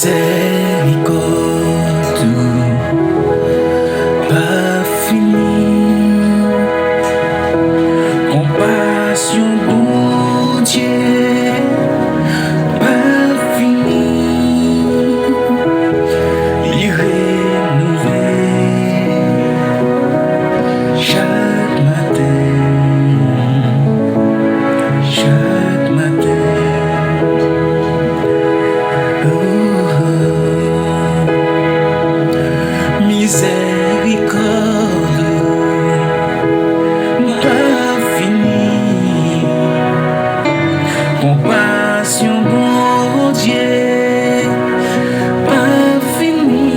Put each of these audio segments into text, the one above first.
Miséricorde, pas fini. Compassion, bon Dieu, pas fini. Il rénové chaque matin, chaque matin. Miséricorde, pas fini. Compassion, bon Dieu, pas fini.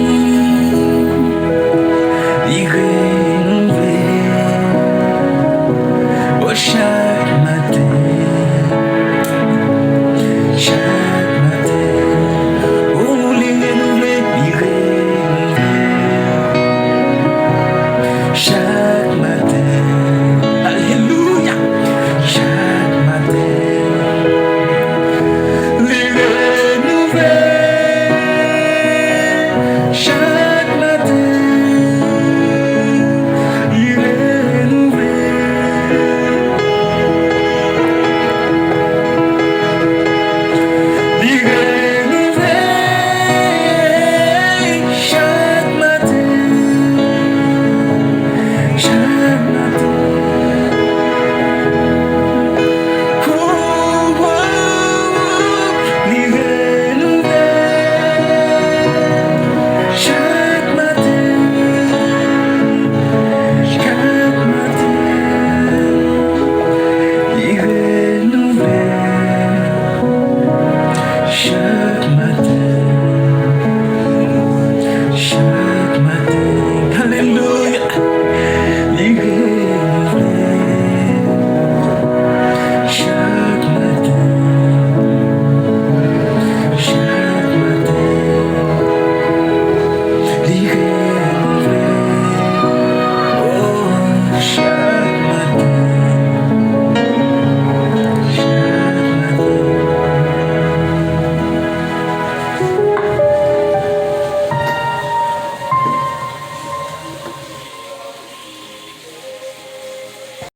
Il rénové chaque matin, chaque matin. Oh, il rénové, chaque matin, alléluia, chaque matin, les renouveler, chaque